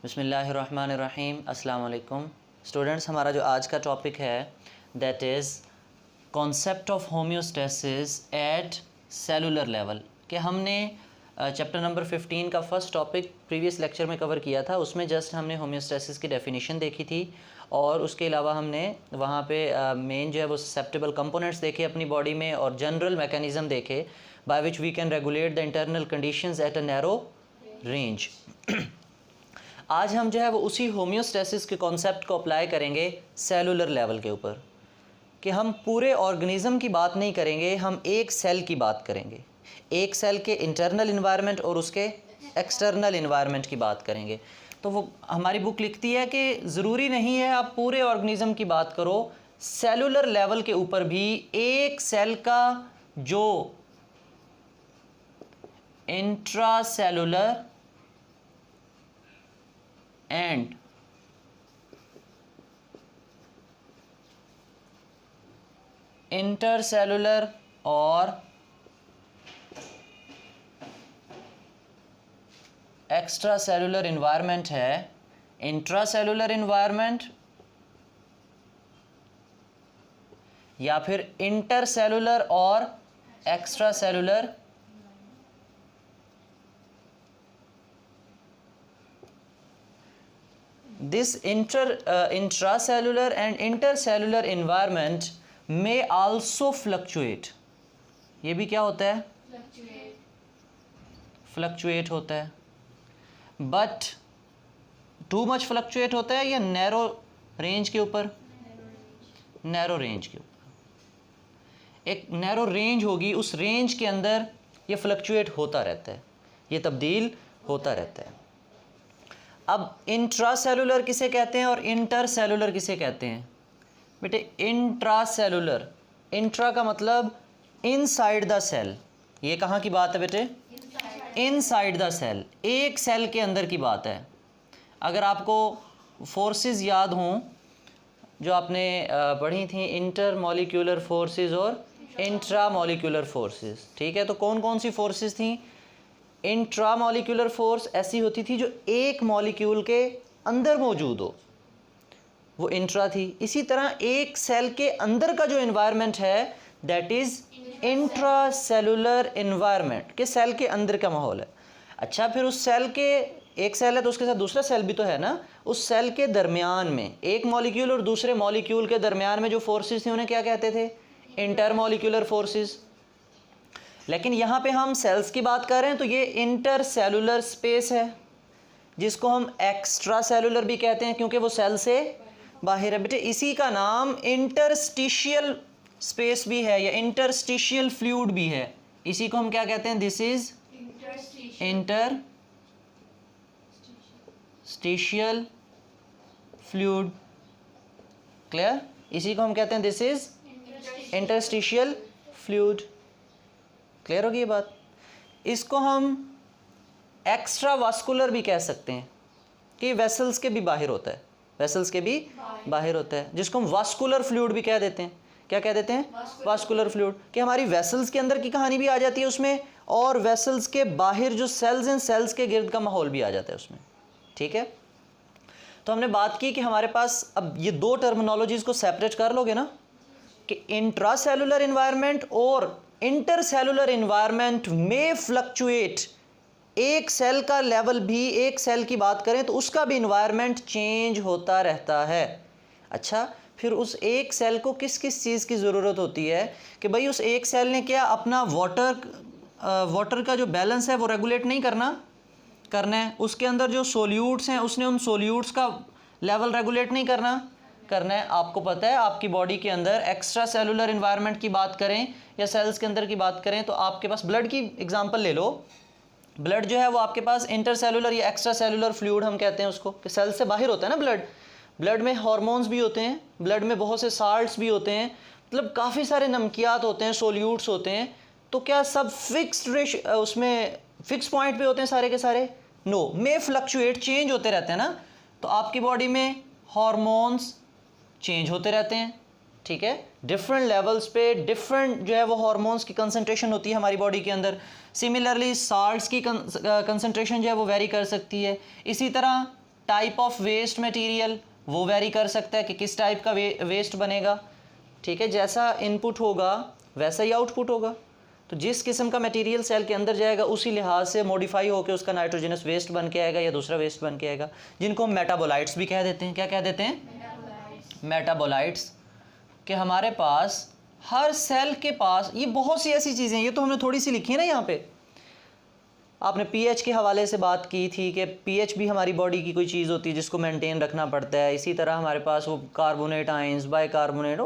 बिस्मिल्लाहिर्रहमानिर्रहीम। अस्सलाम वालेकुम स्टूडेंट्स, हमारा जो आज का टॉपिक है that is concept of homeostasis at cellular level. कि हमने चैप्टर नंबर 15 का फर्स्ट टॉपिक प्रीवियस लेक्चर में कवर किया था। उसमें जस्ट हमने होम्योस्टेसिस की डेफिनेशन देखी थी और उसके अलावा हमने वहाँ पे मेन जो है वो ससेप्टेबल कंपोनेंट्स देखे अपनी बॉडी में और जनरल मैकेनिज़्म देखे by which we can regulate the internal conditions at a narrow range. आज हम जो है वो उसी होम्योस्टेसिस के कॉन्सेप्ट को अप्लाई करेंगे सेलुलर लेवल के ऊपर। कि हम पूरे ऑर्गेनिज़म की बात नहीं करेंगे, हम एक सेल की बात करेंगे, एक सेल के इंटरनल इन्वायरमेंट और उसके एक्सटर्नल इन्वायरमेंट की बात करेंगे। तो वो हमारी बुक लिखती है कि ज़रूरी नहीं है आप पूरे ऑर्गेनिज़म की बात करो, सेलुलर लेवल के ऊपर भी एक सेल का जो इंट्रासेलुलर एंड इंटरसेलुलर और एक्स्ट्रा सेलुलर इन्वायरमेंट है, इंट्रासेलुलर इन्वायरमेंट या फिर इंटरसेलुलर और extra cellular This intracellular and intercellular environment may also fluctuate। ये भी क्या होता है? फ्लक्चुएट होता है। बट टू मच फ्लक्चुएट होता है या नैरो रेंज के ऊपर? नैरो रेंज के ऊपर एक नैरो रेंज होगी, उस रेंज के अंदर ये फ्लक्चुएट होता रहता है, ये तब्दील होता रहता है। अब इंट्रासेलुलर किसे कहते हैं और इंटरसेलुलर किसे कहते हैं? बेटे इंट्रासेलुलर, इंट्रा का मतलब इनसाइड द सेल। ये कहाँ की बात है बेटे? इनसाइड द सेल, एक सेल के अंदर की बात है। अगर आपको फोर्सेस याद हों जो आपने पढ़ी थी, इंटर मॉलिक्यूलर फोर्सेस और इंट्रा मॉलिक्यूलर फोर्सेस, ठीक है? तो कौन कौन सी फोर्सेस थी? इंट्रा मॉलिक्यूलर फोर्स ऐसी होती थी जो एक मॉलिक्यूल के अंदर मौजूद हो, वो इंट्रा थी। इसी तरह एक सेल के अंदर का जो एनवायरनमेंट है दैट इज़ इंट्रासेलुलर एनवायरनमेंट, के सेल के अंदर का माहौल है। अच्छा, फिर उस सेल के, एक सेल है तो उसके साथ दूसरा सेल भी तो है ना, उस सेल के दरमियान में एक मॉलिक्यूल और दूसरे मॉलिक्यूल के दरमियान में जो फोर्सेस थी उन्हें क्या कहते थे? Inter molecular forces. लेकिन यहाँ पे हम सेल्स की बात कर रहे हैं तो ये इंटरसेलुलर स्पेस है जिसको हम एक्स्ट्रा सेलुलर भी कहते हैं क्योंकि वो सेल से बाहर है। बेटे इसी का नाम इंटरस्टिशियल स्पेस भी है या इंटरस्टिशियल फ्लूइड भी है। इसी को हम क्या कहते हैं? This is interstitial fluid. Clear? इसी को हम कहते हैं this is interstitial fluid. Clear होगी ये बात? इसको हम एक्स्ट्रा वास्कुलर भी कह सकते हैं कि वेसल्स के भी बाहर होता है, वेसल्स के भी बाहर होता है, जिसको हम वास्कुलर फ्लूइड भी कह देते हैं। क्या कह देते हैं? Vascular fluid. कि हमारी वेसल्स के अंदर की कहानी भी आ जाती है उसमें और वेसल्स के बाहर जो सेल्स हैं, सेल्स के गिर्द का माहौल भी आ जाता है उसमें। ठीक है? तो हमने बात की कि हमारे पास अब ये दो टर्मिनोलॉजीज को सेपरेट कर लोगे ना कि इंट्रासेलुलर इन्वायरमेंट और इंटरसेलुलर इन्वायरमेंट में फ्लक्चुएट। एक सेल का लेवल भी, एक सेल की बात करें तो उसका भी इन्वायरमेंट चेंज होता रहता है। अच्छा, फिर उस एक सेल को किस किस चीज़ की ज़रूरत होती है कि भाई उस एक सेल ने क्या अपना वाटर का जो बैलेंस है वो रेगुलेट नहीं करना है। उसके अंदर जो सोल्यूट्स हैं उसने उन सोल्यूट्स का लेवल रेगुलेट नहीं करना है। आपको पता है आपकी बॉडी के अंदर एक्स्ट्रा सेलुलर इन्वायरमेंट की बात करें या सेल्स के अंदर की बात करें तो आपके पास ब्लड की एग्जांपल ले लो। ब्लड जो है वो आपके पास इंटरसेलुलर या एक्स्ट्रा सेलुलर फ्लूइड हम कहते हैं उसको, कि सेल से बाहर होता है ना ब्लड। ब्लड में हार्मोन्स भी होते हैं, ब्लड में बहुत से साल्ट्स भी होते हैं, मतलब काफ़ी सारे नमकियात होते हैं, सोल्यूट्स होते हैं। तो क्या सब फिक्स्ड उसमें फिक्स पॉइंट पे होते हैं सारे के सारे? नो, में फ्लक्चुएट, चेंज होते रहते हैं ना। तो आपकी बॉडी में हार्मोन्स चेंज होते रहते हैं, ठीक है? डिफरेंट लेवल्स पे डिफरेंट जो है वो हार्मोन्स की कंसंट्रेशन होती है हमारी बॉडी के अंदर। सिमिलरली साल्ट्स की कंसंट्रेशन जो है वो वेरी कर सकती है। इसी तरह टाइप ऑफ वेस्ट मटेरियल वो वेरी कर सकता है कि किस टाइप का वेस्ट बनेगा, ठीक है। जैसा इनपुट होगा वैसा ही आउटपुट होगा। तो जिस किस्म का मटेरियल सेल के अंदर जाएगा उसी लिहाज से मॉडिफाई होकर उसका नाइट्रोजनस वेस्ट बन के आएगा या दूसरा वेस्ट बन के आएगा, जिनको हम मेटाबोलाइट्स भी कह देते हैं। क्या कह देते हैं? मेटाबोलाइट्स। कि हमारे पास हर सेल के पास ये बहुत सी ऐसी चीज़ें, ये तो हमने थोड़ी सी लिखी है ना यहाँ पे। आपने पीएच के हवाले से बात की थी कि पीएच भी हमारी बॉडी की कोई चीज़ होती है जिसको मेंटेन रखना पड़ता है। इसी तरह हमारे पास वो कार्बोनेट आयंस, बाइकार्बोनेट,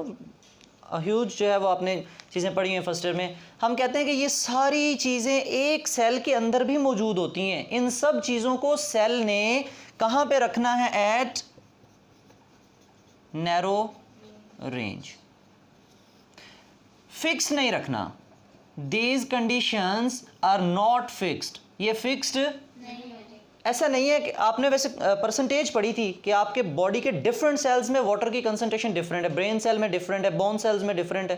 ह्यूज जो है वो आपने चीज़ें पढ़ी हैं फर्स्ट ईयर में। हम कहते हैं कि ये सारी चीज़ें एक सेल के अंदर भी मौजूद होती हैं। इन सब चीज़ों को सेल ने कहाँ पे रखना है? एट नैरो रेंज, फिक्स नहीं रखना। These conditions are not fixed, ये फिक्स्ड ऐसा नहीं है कि आपने वैसे परसेंटेज पढ़ी थी कि आपके बॉडी के डिफरेंट सेल्स में वाटर की कंसंट्रेशन डिफरेंट है, ब्रेन सेल में डिफरेंट है, बोन सेल्स में डिफरेंट है।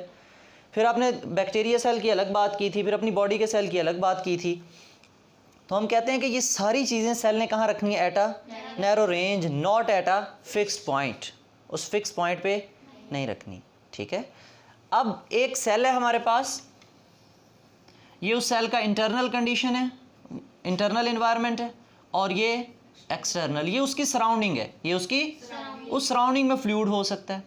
फिर आपने बैक्टीरिया सेल की अलग बात की थी, फिर अपनी बॉडी के सेल की अलग बात की थी। तो हम कहते हैं कि ये सारी चीज़ें सेल ने कहाँ रखनी है? Eight a narrow range, not at a fixed point. उस फिक्स पॉइंट पे नहीं रखनी, ठीक है। अब एक सेल है हमारे पास, ये उस सेल का इंटरनल कंडीशन है, इंटरनल इन्वायरमेंट है, और ये एक्सटर्नल, ये उसकी सराउंडिंग है, ये उसकी उस सराउंडिंग में फ्लूइड हो सकता है।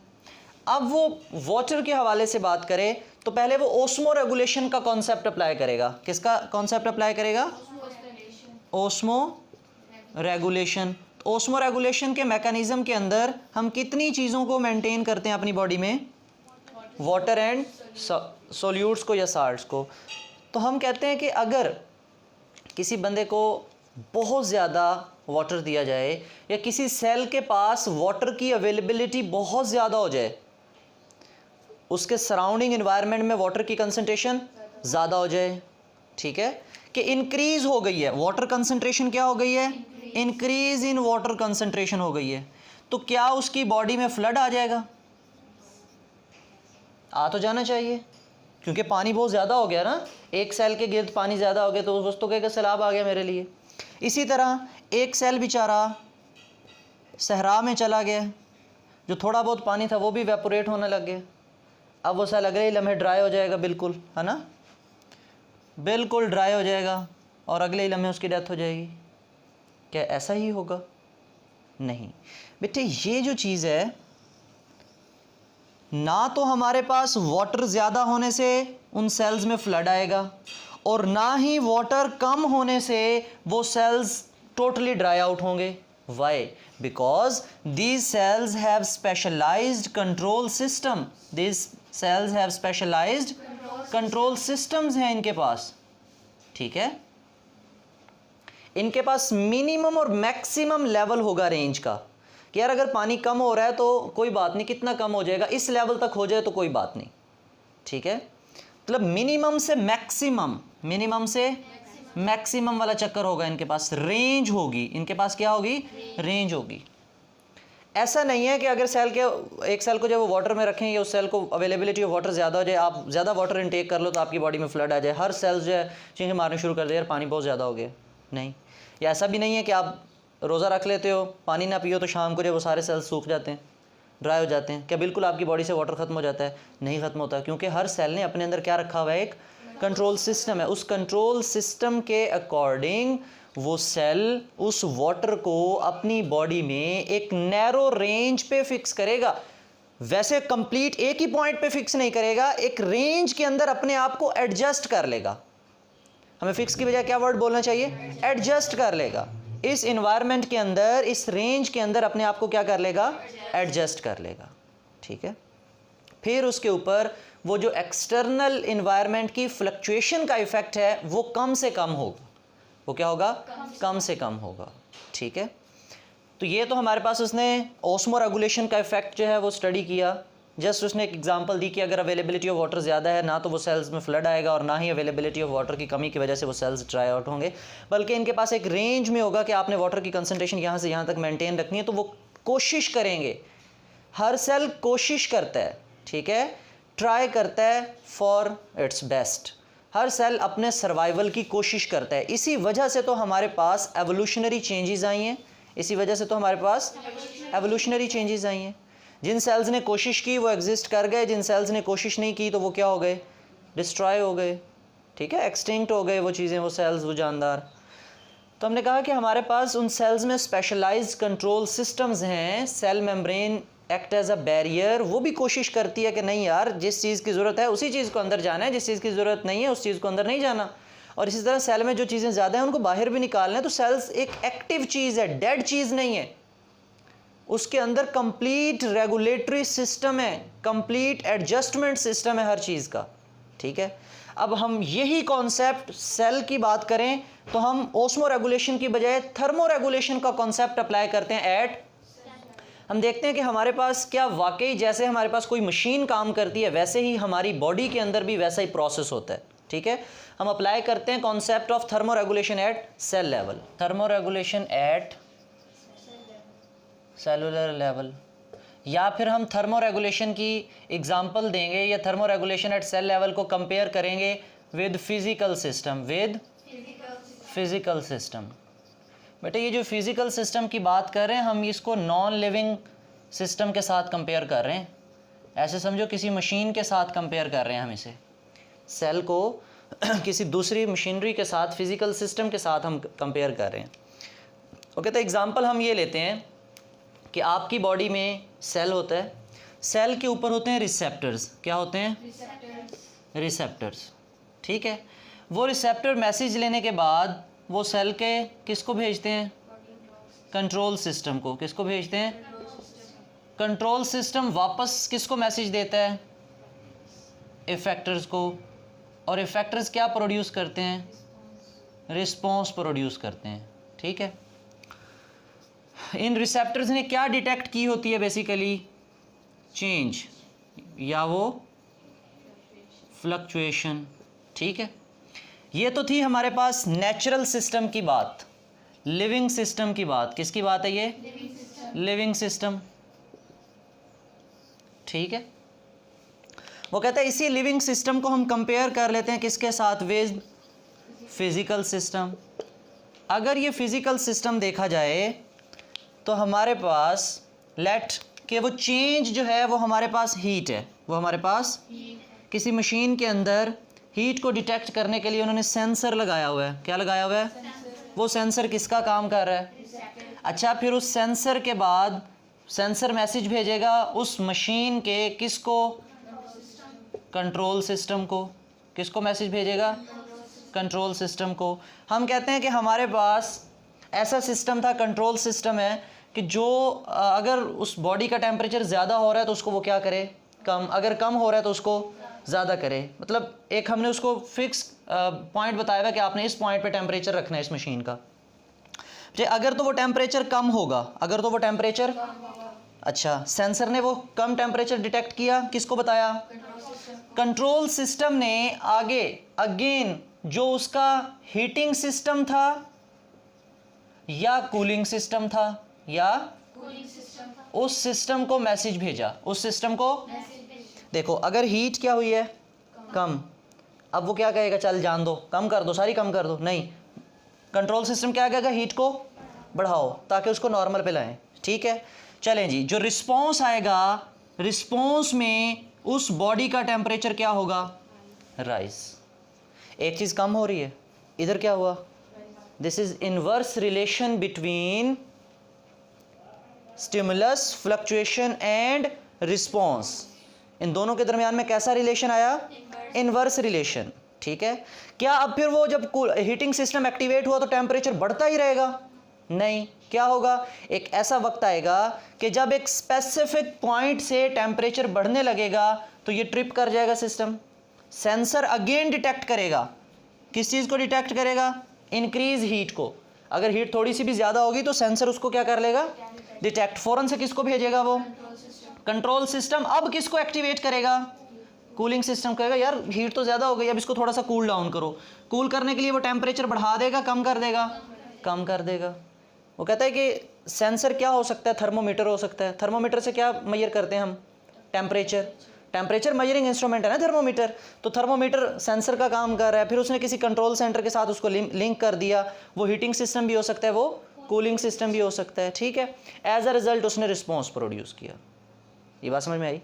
अब वो वाटर के हवाले से बात करें तो पहले वो ओस्मो रेगुलेशन का कॉन्सेप्ट अप्लाई करेगा। किसका कॉन्सेप्ट अप्लाई करेगा? Osmo regulation. ओस्मो रेगुलेशन के मैकेनिज्म के अंदर हम कितनी चीज़ों को मेंटेन करते हैं अपनी बॉडी में? वाटर एंड सोल्यूट्स को या साल्ट्स को। तो हम कहते हैं कि अगर किसी बंदे को बहुत ज़्यादा वाटर दिया जाए या किसी सेल के पास वाटर की अवेलेबिलिटी बहुत ज़्यादा हो जाए, उसके सराउंडिंग इन्वायरमेंट में वाटर की कंसंट्रेशन ज़्यादा हो जाए, ठीक है, कि इंक्रीज़ हो गई है वाटर कंसंट्रेशन, क्या हो गई है? इंक्रीज़ इन वाटर कंसंट्रेशन हो गई है, तो क्या उसकी बॉडी में फ्लड आ जाएगा? आ तो जाना चाहिए, क्योंकि पानी बहुत ज़्यादा हो गया ना, एक सेल के गिर्द पानी ज़्यादा हो गया तो उस तो कहेगा सैलाब आ गया मेरे लिए। इसी तरह एक सेल बेचारा सहरा में चला गया, जो थोड़ा बहुत पानी था वो भी वेपोरेट होने लग गया। अब वो सेल अगले ही लम्हे ड्राई हो जाएगा, बिल्कुल, है ना, बिल्कुल ड्राई हो जाएगा और अगले ही लम्हे उसकी डेथ हो जाएगी। क्या ऐसा ही होगा? नहीं बेटे, ये जो चीज़ है ना, तो हमारे पास वाटर ज़्यादा होने से उन सेल्स में फ्लड आएगा, और ना ही वाटर कम होने से वो सेल्स टोटली ड्राई आउट होंगे। Why? Because these cells have specialised control system, these cells have specialised control systems हैं इनके पास, ठीक है। इनके पास मिनिमम और मैक्सिमम लेवल होगा रेंज का, कि यार अगर पानी कम हो रहा है तो कोई बात नहीं, कितना कम हो जाएगा, इस लेवल तक हो जाए तो कोई बात नहीं, ठीक है। मतलब मिनिमम से मैक्सिमम, मिनिमम से मैक्सिमम वाला चक्कर होगा इनके पास, रेंज होगी इनके पास, क्या होगी? रेंज होगी। ऐसा नहीं है कि अगर सेल के एक सेल को जब वो वाटर में रखें या उस सेल को अवेलेबिलिटी ऑफ वाटर ज़्यादा हो जाए, आप ज़्यादा वाटर इनटेक कर लो तो आपकी बॉडी में फ्लड आ जाए, हर सेल्स जो है चीखें मारने शुरू कर दे, यार पानी बहुत ज़्यादा हो गया। नहीं, या ऐसा भी नहीं है कि आप रोज़ा रख लेते हो, पानी ना पियो तो शाम को जब वो सारे सेल्स सूख जाते हैं, ड्राई हो जाते हैं, क्या बिल्कुल आपकी बॉडी से वाटर ख़त्म हो जाता है? नहीं ख़त्म होता, क्योंकि हर सेल ने अपने अंदर क्या रखा हुआ है? एक कंट्रोल सिस्टम है। उस कंट्रोल सिस्टम के अकॉर्डिंग वो सेल उस वाटर को अपनी बॉडी में एक नैरो रेंज पे फिक्स करेगा। वैसे कंप्लीट एक ही पॉइंट पे फिक्स नहीं करेगा, एक रेंज के अंदर अपने आप को एडजस्ट कर लेगा। हमें फिक्स की बजाय क्या वर्ड बोलना चाहिए? एडजस्ट कर लेगा। इस इन्वायरमेंट के अंदर, इस रेंज के अंदर अपने आप को क्या कर लेगा? एडजस्ट कर लेगा, ठीक है। फिर उसके ऊपर वो जो एक्सटर्नल इन्वायरमेंट की फ्लक्चुएशन का इफेक्ट है वो कम से कम होगा। वो क्या होगा? कम से कम होगा, ठीक है। तो ये तो हमारे पास उसने ओस्मो रेगुलेशन का इफेक्ट जो है वो स्टडी किया। जस्ट उसने एक एग्जांपल दी कि अगर अवेलेबिलिटी ऑफ वाटर ज़्यादा है ना तो वो सेल्स में फ्लड आएगा, और ना ही अवेलेबिलिटी ऑफ वाटर की कमी की वजह से वो सेल्स ड्राई आउट होंगे, बल्कि इनके पास एक रेंज में होगा कि आपने वाटर की कंसंट्रेशन यहाँ से यहाँ तक मेंटेन रखनी है। तो वो कोशिश करेंगे, हर सेल कोशिश करता है, ठीक है, ट्राई करता है फॉर इट्स बेस्ट। हर सेल अपने सर्वाइवल की कोशिश करता है। इसी वजह से तो हमारे पास एवोल्यूशनरी चेंजेस आई हैं, इसी वजह से तो हमारे पास एवोल्यूशनरी चेंजेस आई हैं। जिन सेल्स ने कोशिश की वो एग्जिस्ट कर गए, जिन सेल्स ने कोशिश नहीं की तो वो क्या हो गए, डिस्ट्रॉय हो गए, ठीक है, एक्सटिंक्ट हो गए वो चीज़ें, वो सेल्स, वो जानदार। तो हमने कहा कि हमारे पास उन सेल्स में स्पेशलाइज्ड कंट्रोल सिस्टम्स हैं, cell membrane act as a barrier, वो भी कोशिश करती है कि नहीं यार जिस चीज़ की ज़रूरत है उसी चीज़ को अंदर जाना है, जिस चीज़ की ज़रूरत नहीं है उस चीज़ को अंदर नहीं जाना। और इसी तरह सेल में जो चीज़ें ज़्यादा हैं उनको बाहर भी निकालना है। तो सेल्स एक एक्टिव चीज़ है, डेड चीज़ नहीं है, उसके अंदर कंप्लीट रेगुलेटरी सिस्टम है, कंप्लीट एडजस्टमेंट सिस्टम है हर चीज़ का, ठीक है। अब हम यही कॉन्सेप्ट सेल की बात करें तो हम ओस्मो रेगुलेशन की बजाय थर्मो रेगुलेशन का कॉन्सेप्ट अप्लाई करते हैं एट। हम देखते हैं कि हमारे पास क्या वाकई जैसे हमारे पास कोई मशीन काम करती है वैसे ही हमारी बॉडी के अंदर भी वैसा ही प्रोसेस होता है, ठीक है। हम अप्लाई करते हैं concept of thermoregulation at cell level, thermoregulation at cellular level, या फिर हम थर्मो रेगुलेशन की एग्जांपल देंगे या thermoregulation at cell level को कंपेयर करेंगे with physical system, with physical system. बेटा ये जो फिजिकल सिस्टम की बात कर रहे हैं हम इसको नॉन लिविंग सिस्टम के साथ कंपेयर कर रहे हैं, ऐसे समझो किसी मशीन के साथ कंपेयर कर रहे हैं हम इसे, सेल को किसी दूसरी मशीनरी के साथ, फिजिकल सिस्टम के साथ हम कंपेयर कर रहे हैं। ओके, तो एग्जांपल हम ये लेते हैं कि आपकी बॉडी में सेल होता है, सेल के ऊपर होते हैं रिसेप्टर्स, क्या होते हैं, रिसेप्टर्स, ठीक है। वो रिसेप्टर मैसेज लेने के बाद वो सेल के किसको भेजते हैं, कंट्रोल सिस्टम को, किसको भेजते हैं, कंट्रोल सिस्टम वापस किसको मैसेज देता है, इफेक्टर्स को, और इफेक्टर्स क्या प्रोड्यूस करते हैं, रिस्पॉन्स प्रोड्यूस करते हैं, ठीक है। इन रिसेप्टर्स ने क्या डिटेक्ट की होती है, बेसिकली चेंज या वो फ्लक्चुएशन, ठीक है। ये तो थी हमारे पास नेचुरल सिस्टम की बात, लिविंग सिस्टम की बात, किसकी बात है ये, लिविंग सिस्टम, ठीक है। वो कहता है इसी लिविंग सिस्टम को हम कंपेयर कर लेते हैं किसके साथ, विद फिजिकल सिस्टम। अगर ये फिजिकल सिस्टम देखा जाए तो हमारे पास लेट कि वो चेंज जो है वो हमारे पास हीट है, वो हमारे पास किसी मशीन के अंदर हीट को डिटेक्ट करने के लिए उन्होंने सेंसर लगाया हुआ है, क्या लगाया हुआ है, वो सेंसर किसका काम कर रहा है, अच्छा। फिर उस सेंसर के बाद सेंसर मैसेज भेजेगा उस मशीन के किसको, कंट्रोल सिस्टम को, किसको मैसेज भेजेगा, कंट्रोल सिस्टम को। हम कहते हैं कि हमारे पास ऐसा सिस्टम था, कंट्रोल सिस्टम है कि जो अगर उस बॉडी का टेम्परेचर ज़्यादा हो रहा है तो उसको वो क्या करे, कम, अगर कम हो रहा है तो उसको ज़्यादा करे। मतलब एक हमने उसको फिक्स पॉइंट बताया हुआ कि आपने इस पॉइंट पे टेम्परेचर रखना है इस मशीन का, अगर तो वो टेम्परेचर कम होगा, अगर तो वो टेम्परेचर, अच्छा, सेंसर ने वो कम टेम्परेचर डिटेक्ट किया, किसको बताया, कंट्रोल सिस्टम ने आगे अगेन जो उसका हीटिंग सिस्टम था या कूलिंग सिस्टम था, या उस सिस्टम को मैसेज भेजा, उस सिस्टम को, देखो अगर हीट क्या हुई है, कम, अब वो क्या कहेगा, चल जान दो, कम कर दो, सारी कम कर दो, नहीं, कंट्रोल सिस्टम क्या कहेगा, हीट को बढ़ाओ ताकि उसको नॉर्मल पे लाएं, ठीक है। चलें जी, जो रिस्पॉन्स आएगा, रिस्पॉन्स में उस बॉडी का टेम्परेचर क्या होगा, राइज। एक चीज़ कम हो रही है, इधर क्या हुआ, this is inverse relation between stimulus, fluctuation and response. इन दोनों के दरमियान में कैसा रिलेशन आया, इनवर्स रिलेशन, ठीक है। क्या अब फिर वो जब हीटिंग सिस्टम एक्टिवेट हुआ तो टेम्परेचर बढ़ता ही रहेगा, नहीं, क्या होगा, एक ऐसा वक्त आएगा कि जब एक स्पेसिफिक पॉइंट से टेम्परेचर बढ़ने लगेगा तो ये ट्रिप कर जाएगा सिस्टम, सेंसर अगेन डिटेक्ट करेगा, किस चीज़ को डिटेक्ट करेगा, इंक्रीज हीट को। अगर हीट थोड़ी सी भी ज़्यादा होगी तो सेंसर उसको क्या कर लेगा, डिटेक्ट, फ़ौरन से किसको भेजेगा, वो कंट्रोल सिस्टम। अब किसको एक्टिवेट करेगा, कूलिंग सिस्टम कहेगा यार हीट तो ज़्यादा हो गई, अब इसको थोड़ा सा कूल डाउन करो। कूल करने के लिए वो टेम्परेचर बढ़ा देगा, कम कर देगा, कम कर देगा। वो कहता है कि सेंसर क्या हो सकता है, थर्मोमीटर हो सकता है। थर्मोमीटर से क्या मेजर करते हैं हम, टेम्परेचर, टेम्परेचर मेजरिंग इंस्ट्रूमेंट है ना थर्मोमीटर। तो थर्मोमीटर सेंसर का काम कर रहा है, फिर उसने किसी कंट्रोल सेंटर के साथ उसको लिंक कर दिया, वो हीटिंग सिस्टम भी हो सकता है, वो कूलिंग सिस्टम भी हो सकता है, ठीक है। एज अ रिजल्ट उसने रिस्पॉन्स प्रोड्यूस किया। ये बात समझ में आई।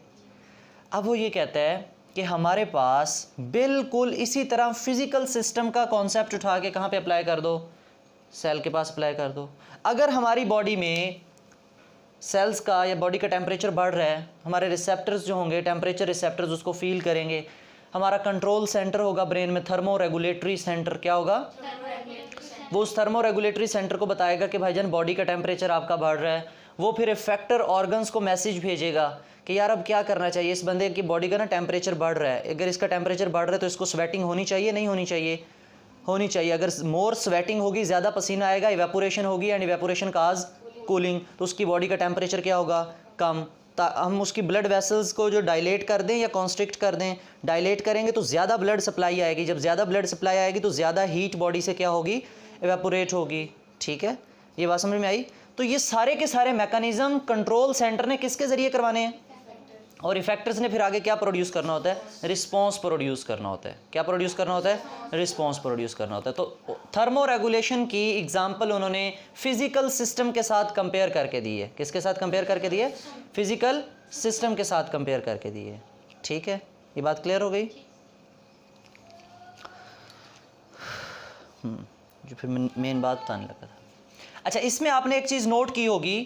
अब वो ये कहता है कि हमारे पास बिल्कुल इसी तरह फिजिकल सिस्टम का कॉन्सेप्ट उठा के कहाँ पे अप्लाई कर दो, सेल के पास अप्लाई कर दो। अगर हमारी बॉडी में सेल्स का या बॉडी का टेम्परेचर बढ़ रहा है, हमारे रिसेप्टर्स जो होंगे, टेम्परेचर रिसेप्टर्स उसको फील करेंगे। हमारा कंट्रोल सेंटर होगा ब्रेन में, थर्मो रेगुलेटरी सेंटर, क्या होगा, वो उस थर्मो रेगुलेटरी सेंटर को बताएगा कि भाईजान बॉडी का टेम्परेचर आपका बढ़ रहा है। वो फिर इफेक्टर ऑर्गन्स को मैसेज भेजेगा कि यार अब क्या करना चाहिए, इस बंदे की बॉडी का ना टेम्परेचर बढ़ रहा है, अगर इसका टेम्परेचर बढ़ रहा है तो इसको स्वेटिंग होनी चाहिए, नहीं होनी चाहिए, होनी चाहिए। अगर मोर स्वेटिंग होगी, ज़्यादा पसीना आएगा, इवेपोरेशन होगी, एंड इवेपोरेशन काज कूलिंग, तो उसकी बॉडी का टेम्परेचर क्या होगा, कम। हम उसकी ब्लड वेसल्स को जो डायलेट कर दें या कॉन्स्ट्रिक्ट कर दें, डायलेट करेंगे तो ज़्यादा ब्लड सप्लाई आएगी, जब ज़्यादा ब्लड सप्लाई आएगी तो ज़्यादा हीट बॉडी से क्या होगी, इवेपोरेट होगी, ठीक है। ये बात समझ में आई। तो ये सारे के सारे मैकेनिज्म कंट्रोल सेंटर ने किसके ज़रिए करवाने हैं, और इफेक्टर्स ने फिर आगे क्या प्रोड्यूस करना होता है, रिस्पॉन्स प्रोड्यूस करना होता है। क्या प्रोड्यूस करना होता है, रिस्पॉन्स प्रोड्यूस करना होता है। तो थर्मो रेगुलेशन की एग्जांपल उन्होंने फिजिकल सिस्टम के साथ कंपेयर करके दी है। किसके साथ कंपेयर करके दी है, फिजिकल सिस्टम के साथ कंपेयर करके दी है, ठीक है। ये बात क्लियर हो गई। जो फिर मेन बात बताने लगा था। अच्छा, इसमें आपने एक चीज़ नोट की होगी,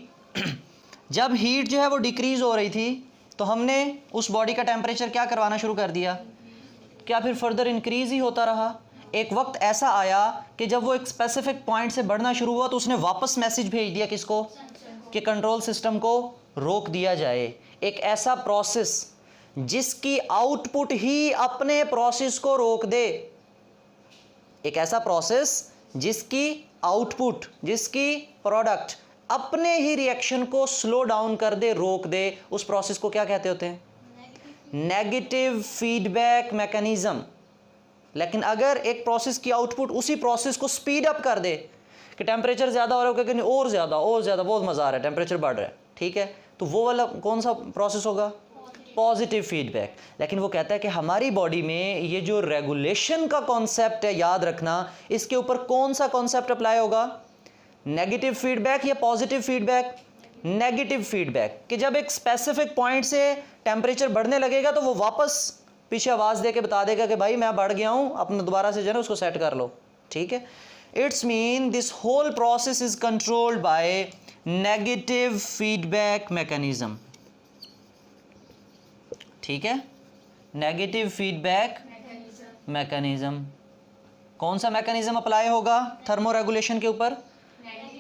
जब हीट जो है वो डिक्रीज़ हो रही थी तो हमने उस बॉडी का टेम्परेचर क्या करवाना शुरू कर दिया, क्या फिर फर्दर इंक्रीज़ ही होता रहा। एक वक्त ऐसा आया कि जब वो एक स्पेसिफिक पॉइंट से बढ़ना शुरू हुआ तो उसने वापस मैसेज भेज दिया किसको, कि कंट्रोल सिस्टम को रोक दिया जाए। एक ऐसा प्रोसेस जिसकी आउटपुट ही अपने प्रोसेस को रोक दे, एक ऐसा प्रोसेस जिसकी आउटपुट, जिसकी प्रोडक्ट अपने ही रिएक्शन को स्लो डाउन कर दे, रोक दे, उस प्रोसेस को क्या कहते होते हैं, नेगेटिव फीडबैक मैकेनिज्म। लेकिन अगर एक प्रोसेस की आउटपुट उसी प्रोसेस को स्पीड अप कर दे कि टेम्परेचर ज़्यादा हो रहा है, कि और ज़्यादा बहुत मज़ा आ रहा है, टेम्परेचर बढ़ रहा है, ठीक है, तो वो वाला कौन सा प्रोसेस होगा, पॉजिटिव फीडबैक। लेकिन वो कहता है कि हमारी बॉडी में ये जो रेगुलेशन का कॉन्सेप्ट है, याद रखना, इसके ऊपर कौन सा कॉन्सेप्ट अप्लाई होगा, नेगेटिव फीडबैक या पॉजिटिव फीडबैक, नेगेटिव फीडबैक। कि जब एक स्पेसिफिक पॉइंट से टेम्परेचर बढ़ने लगेगा तो वो वापस पीछे आवाज़ दे के बता देगा कि भाई मैं बढ़ गया हूँ, अपना दोबारा से जो है उसको सेट कर लो, ठीक है। It's mean this whole process is controlled by negative feedback mechanism, ठीक है। नेगेटिव फीडबैक मैकेनिज्म, कौन सा मैकेनिज्म अप्लाई होगा थर्मो रेगुलेशन के ऊपर,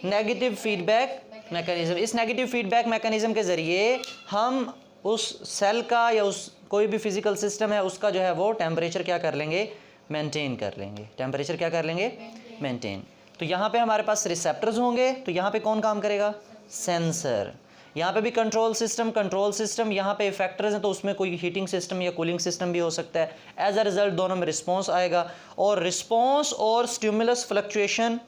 नेगेटिव फीडबैक मैकेनिज्म। इस नेगेटिव फीडबैक मैकेनिज्म के ज़रिए हम उस सेल का या उस कोई भी फिजिकल सिस्टम है उसका जो है वो टेम्परेचर क्या कर लेंगे, मेंटेन कर लेंगे, टेम्परेचर क्या कर लेंगे, मेंटेन। तो यहाँ पे हमारे पास रिसेप्टर्स होंगे, तो यहाँ पे कौन काम करेगा, सेंसर। यहाँ पे भी कंट्रोल सिस्टम, यहाँ पे इफेक्टर्स हैं तो उसमें कोई हीटिंग सिस्टम या कूलिंग सिस्टम भी हो सकता है। एज अ रिजल्ट दोनों में रिस्पॉन्स आएगा, और रिस्पॉन्स और स्टिमुलस फ्लक्चुएशन,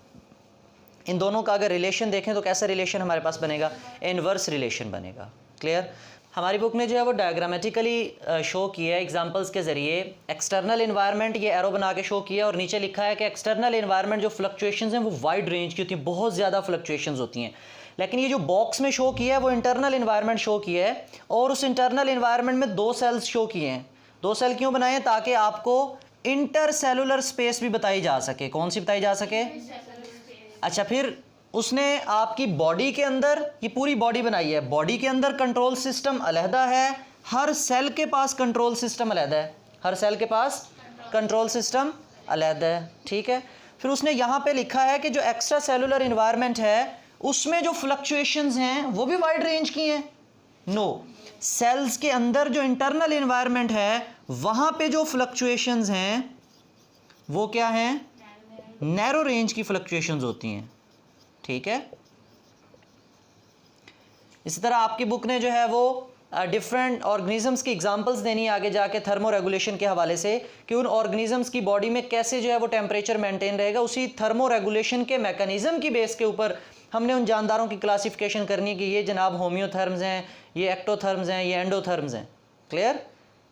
इन दोनों का अगर रिलेशन देखें तो कैसा रिलेशन हमारे पास बनेगा, इनवर्स रिलेशन बनेगा। क्लियर। हमारी बुक ने जो है वो डायग्रामेटिकली शो किया है एग्जांपल्स के ज़रिए। एक्सटर्नल इन्वायरमेंट ये एरो बना के शो किया, और नीचे लिखा है कि एक्सटर्नल इन्वायरमेंट जो फ्लक्चुएशंस हैं वो वाइड रेंज की होती हैं, बहुत ज़्यादा फ्लक्चुएशंस होती हैं। लेकिन ये जो बॉक्स में शो किया है वो इंटरनल इन्वायरमेंट शो किया है, और उस इंटरनल इन्वायरमेंट में 2 सेल्स शो किए हैं। 2 सेल क्यों बनाए हैं, ताकि आपको इंटरसेलुलर स्पेस भी बताई जा सके। कौन सी बताई जा सके, अच्छा, फिर उसने आपकी बॉडी के अंदर, ये पूरी बॉडी बनाई है, बॉडी के अंदर कंट्रोल सिस्टम अलहदा है, हर सेल के पास कंट्रोल सिस्टम अलहदा है, हर सेल के पास कंट्रोल सिस्टम अलहदा है, ठीक है। फिर उसने यहाँ पे लिखा है कि जो एक्स्ट्रा सेलुलर इन्वायरमेंट है उसमें जो फ्लक्चुएशंस हैं वो भी वाइड रेंज की हैं। नो, सेल्स के अंदर जो इंटरनल इन्वायरमेंट है वहाँ पे जो फ्लक्चुएशंस हैं वो क्या हैं, नैरो रेंज की फ्लक्चुएशंस होती हैं, ठीक है। इसी तरह आपकी बुक ने जो है वो डिफरेंट ऑर्गेनिजम्स की एग्जांपल्स देनी है आगे जाके थर्मो रेगुलेशन के हवाले से, कि उन ऑर्गेनिजम्स की बॉडी में कैसे जो है वो टेम्परेचर मेंटेन रहेगा। उसी थर्मो रेगुलेशन के मैकेनिज्म की बेस के ऊपर हमने उन जानदारों की क्लासिफिकेशन करनी है कि ये जनाब होम्योथर्म्स हैं, ये एक्टोथर्म्स हैं, ये एंडोथर्म्स हैं। क्लियर,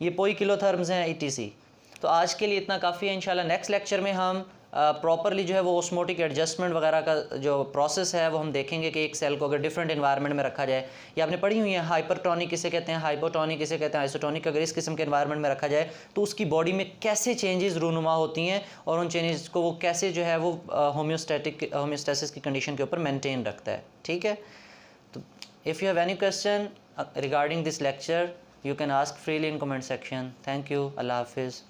ये पोइकिलोथर्म्स हैं, ETC। तो आज के लिए इतना काफ़ी है। इंशाल्लाह नेक्स्ट लेक्चर में हम प्रॉपरली जो है वो ऑस्मोटिक एडजस्टमेंट वगैरह का जो प्रोसेस है वो हम देखेंगे कि एक सेल को अगर डिफरेंट एनवायरनमेंट में रखा जाए, या आपने पढ़ी हुई है हाइपरटोनिक किसे कहते हैं, हाइपोटोनिक किसे कहते हैं, आइसोटोनिक, अगर इस किस्म के एनवायरनमेंट में रखा जाए तो उसकी बॉडी में कैसे चेंजेस रूनुमा होती हैं और उन चेंजेस को वो कैसे जो है वो होम्योस्टेसिस की कंडीशन के ऊपर मेंटेन रखता है। ठीक है, तो if you have any question regarding this lecture you can ask freely in comment section. Thank you. Allah Hafiz.